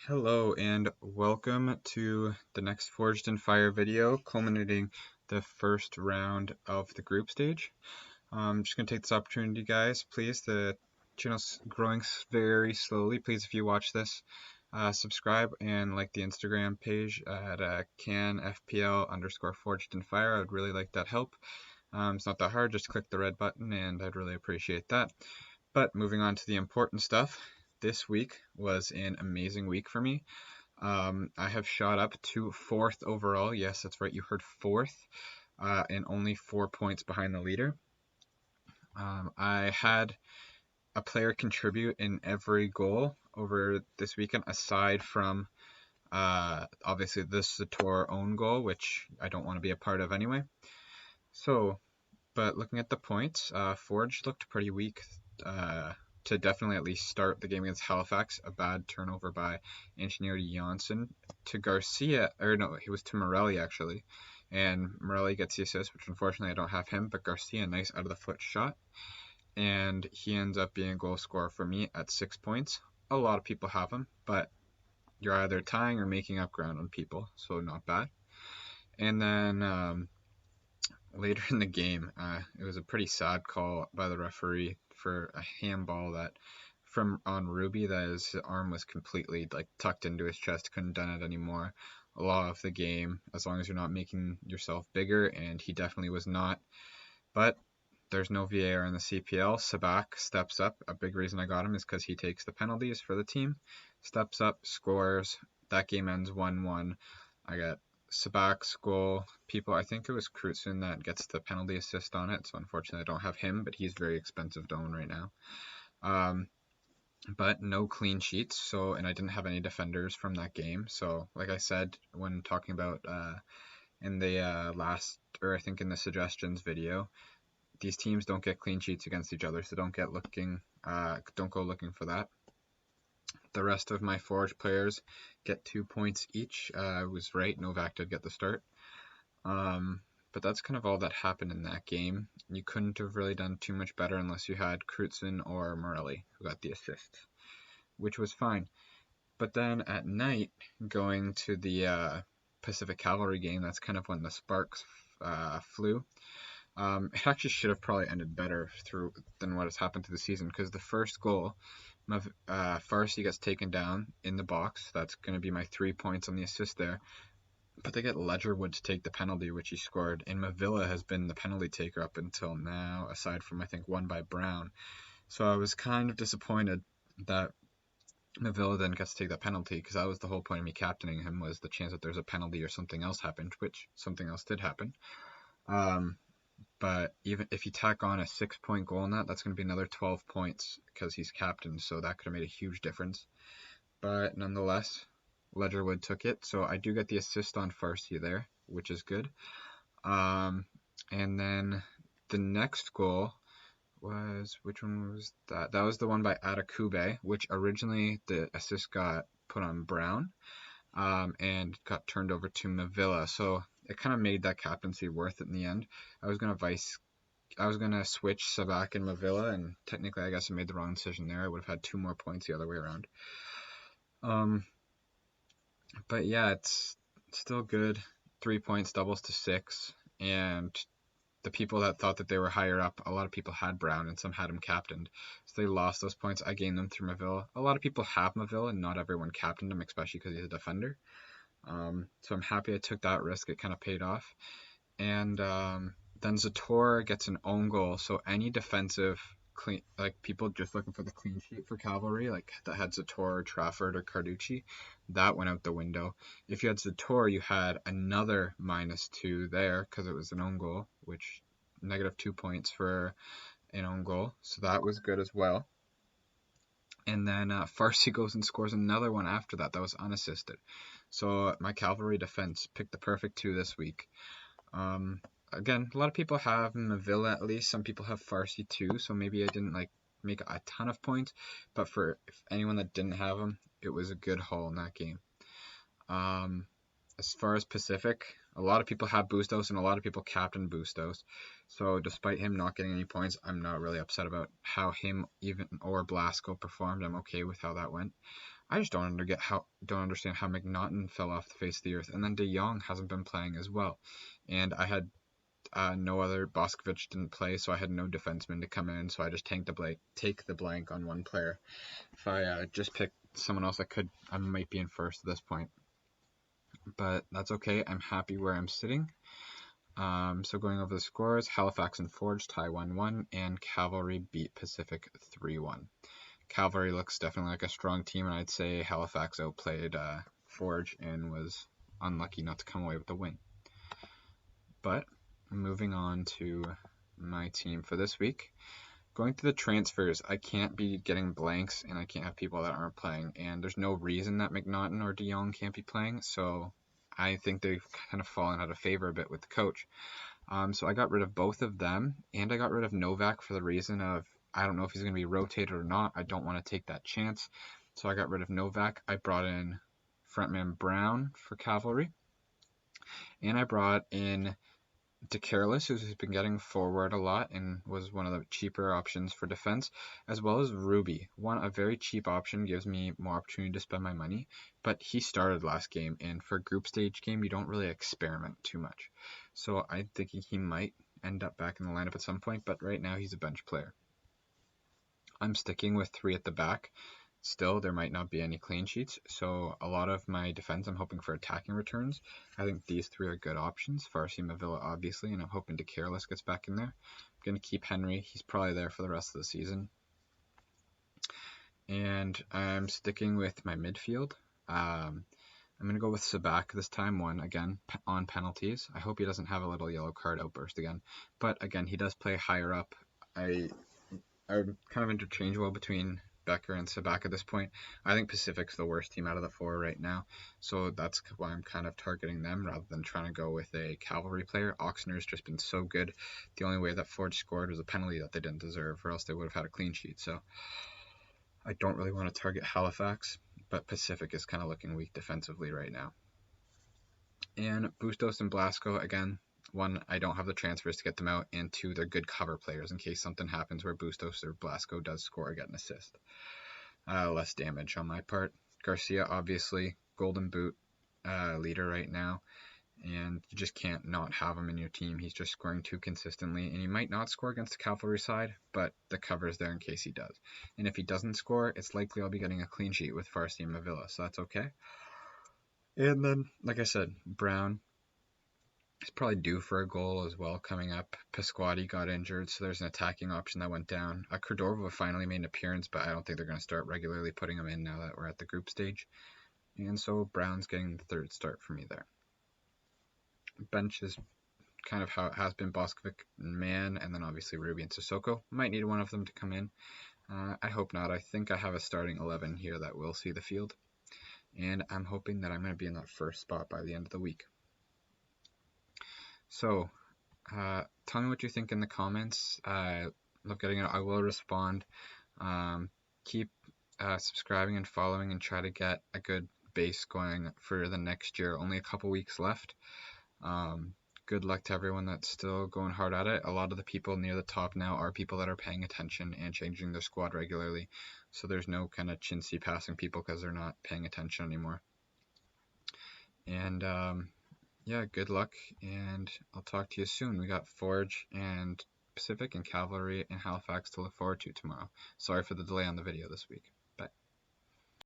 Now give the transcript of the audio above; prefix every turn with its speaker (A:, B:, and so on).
A: Hello and welcome to the next Forged in Fire video, culminating the first round of the group stage. I'm just going to take this opportunity, guys. Please, the channel's growing very slowly. Please, if you watch this, subscribe and like the Instagram page at canfpl_forged in fire. I would really like that help. It's not that hard, just click the red button and I'd really appreciate that. But moving on to the important stuff. This week was an amazing week for me. I have shot up to 4th overall. Yes, that's right, you heard 4th, and only 4 points behind the leader. I had a player contribute in every goal over this weekend, aside from obviously this Zator own goal, which I don't want to be a part of anyway. So, but looking at the points, Forge looked pretty weak. To definitely at least start the game against Halifax, a bad turnover by Engineer Janssen to Garcia, or no, he was to Morelli actually, and Morelli gets the assist, which unfortunately I don't have him, but Garcia, nice out of the foot shot, and he ends up being a goal scorer for me at 6 points. A lot of people have him, but you're either tying or making up ground on people, so not bad. And then later in the game, it was a pretty sad call by the referee for a handball that on Ruby, that his arm was completely like tucked into his chest, couldn't done it anymore. A law of the game, as long as you're not making yourself bigger, and he definitely was not. But there's no VAR in the CPL. Sabak steps up. A big reason I got him is because he takes the penalties for the team. Steps up, scores. That game ends 1-1. I got Sabak's goal. I think it was Crutzen that gets the penalty assist on it, so unfortunately I don't have him, but he's very expensive to own right now. But no clean sheets, and I didn't have any defenders from that game. So like I said when talking about in the last, or I think in the suggestions video, these teams don't get clean sheets against each other, so don't go looking for that. The rest of my Forge players get 2 points each. I was right, Novak did get the start. But that's kind of all that happened in that game. You couldn't have really done too much better unless you had Crutzen or Morelli who got the assists, which was fine. But then at night, going to the Pacific Cavalry game, that's kind of when the sparks flew. It actually should have probably ended better than what has happened to the season, because the first goal, Farsi gets taken down in the box. That's going to be my 3 points on the assist there. But they get Ledgerwood to take the penalty, which he scored, and Mavilla has been the penalty taker up until now, aside from I think one by Brown. So I was kind of disappointed that Mavilla then gets to take that penalty, because that was the whole point of me captaining him, was the chance that there's a penalty or something else happened, which something else did happen. But even if you tack on a 6-point goal in that's going to be another 12 points because he's captain, so that could have made a huge difference. But nonetheless, Ledgerwood took it, so I do get the assist on Farsi there, which is good. And then the next goal was, which one was that? That was the one by Atakube, which originally the assist got put on Brown, and got turned over to Mavilla. So it kind of made that captaincy worth it in the end. I was gonna switch Sabak and Mavilla, and technically I guess I made the wrong decision there. I would have had 2 more points the other way around. But yeah, it's still good. 3 points doubles to 6, and the people that thought that they were higher up, a lot of people had Brown and some had him captained, so they lost those points. I gained them through Mavilla. A lot of people have Mavilla, and not everyone captained him, especially because he's a defender. So I'm happy I took that risk. It kind of paid off. And then Zator gets an own goal, so any defensive clean, like people just looking for the clean sheet for Cavalry, like that had Zator, Trafford, or Carducci, that went out the window. If you had Zator, you had another -2 there because it was an own goal, which -2 points for an own goal, so that was good as well. And then Farsi goes and scores another one after that. That was unassisted. So my Cavalry defense picked the perfect 2 this week. Again, a lot of people have Mavilla at least. Some people have Farsi too, so maybe I didn't make a ton of points. But for anyone that didn't have him, it was a good haul in that game. As far as Pacific, a lot of people have Bustos and a lot of people captain Bustos. So despite him not getting any points, I'm not really upset about how him or Blasco performed. I'm okay with how that went. I just don't understand how McNaughton fell off the face of the earth, and then De Jong hasn't been playing as well, and I had no other. Boskovic didn't play, so I had no defenseman to come in, so I just take the blank on one player. If I just picked someone else, I might be in first at this point, but that's okay. I'm happy where I'm sitting. So going over the scores, Halifax and Forge tie 1-1, and Cavalry beat Pacific 3-1. Cavalry looks definitely like a strong team, and I'd say Halifax outplayed Forge and was unlucky not to come away with the win. But moving on to my team for this week. Going through the transfers, I can't be getting blanks, and I can't have people that aren't playing, and there's no reason that McNaughton or De Jong can't be playing, so I think they've kind of fallen out of favor a bit with the coach. So I got rid of both of them, and I got rid of Novak for the reason of I don't know if he's going to be rotated or not. I don't want to take that chance. So I got rid of Novak. I brought in frontman Brown for Cavalry, and I brought in DeCarlis, who's been getting forward a lot and was one of the cheaper options for defense, as well as Ruby. A very cheap option gives me more opportunity to spend my money, but he started last game, and for a group stage game, you don't really experiment too much. So I'm thinking he might end up back in the lineup at some point, but right now he's a bench player. I'm sticking with 3 at the back. Still, there might not be any clean sheets, so a lot of my defense, I'm hoping for attacking returns. I think these 3 are good options. Farsi Mavilla, obviously, and I'm hoping DeCarlis gets back in there. I'm going to keep Henry. He's probably there for the rest of the season. And I'm sticking with my midfield. I'm going to go with Sabak this time, again, on penalties. I hope he doesn't have a little yellow card outburst again. But again, he does play higher up. I'm kind of interchangeable between Becker and Sabak at this point. I think Pacific's the worst team out of the 4 right now, so that's why I'm kind of targeting them rather than trying to go with a cavalry player. Oxner's just been so good. The only way that Forge scored was a penalty that they didn't deserve, or else they would have had a clean sheet. So I don't really want to target Halifax, but Pacific is kind of looking weak defensively right now. And Bustos and Blasco, again, 1, I don't have the transfers to get them out, and 2, they're good cover players in case something happens where Bustos or Blasco does score or get an assist. Less damage on my part. Garcia, obviously, Golden Boot leader right now, and you just can't not have him in your team. He's just scoring too consistently, and he might not score against the cavalry side, but the cover is there in case he does. And if he doesn't score, it's likely I'll be getting a clean sheet with Farsi and Mavilla, so that's okay. And then, like I said, Brown, he's probably due for a goal as well coming up. Pasquati got injured, so there's an attacking option that went down. Cordova finally made an appearance, but I don't think they're going to start regularly putting him in now that we're at the group stage. And so Brown's getting the 3rd start for me there. Bench is kind of how it has been. Boskovic and Mann, and then obviously Ruby and Sissoko. Might need one of them to come in. I hope not. I think I have a starting 11 here that will see the field. And I'm hoping that I'm going to be in that first spot by the end of the week. So, tell me what you think in the comments. I love getting it. I will respond. Keep subscribing and following and try to get a good base going for the next year. Only a couple weeks left. Good luck to everyone that's still going hard at it. A lot of the people near the top now are people that are paying attention and changing their squad regularly. So there's no kind of chintzy passing people because they're not paying attention anymore. And yeah, good luck, and I'll talk to you soon. We got Forge and Pacific and Cavalry and Halifax to look forward to tomorrow. Sorry for the delay on the video this week.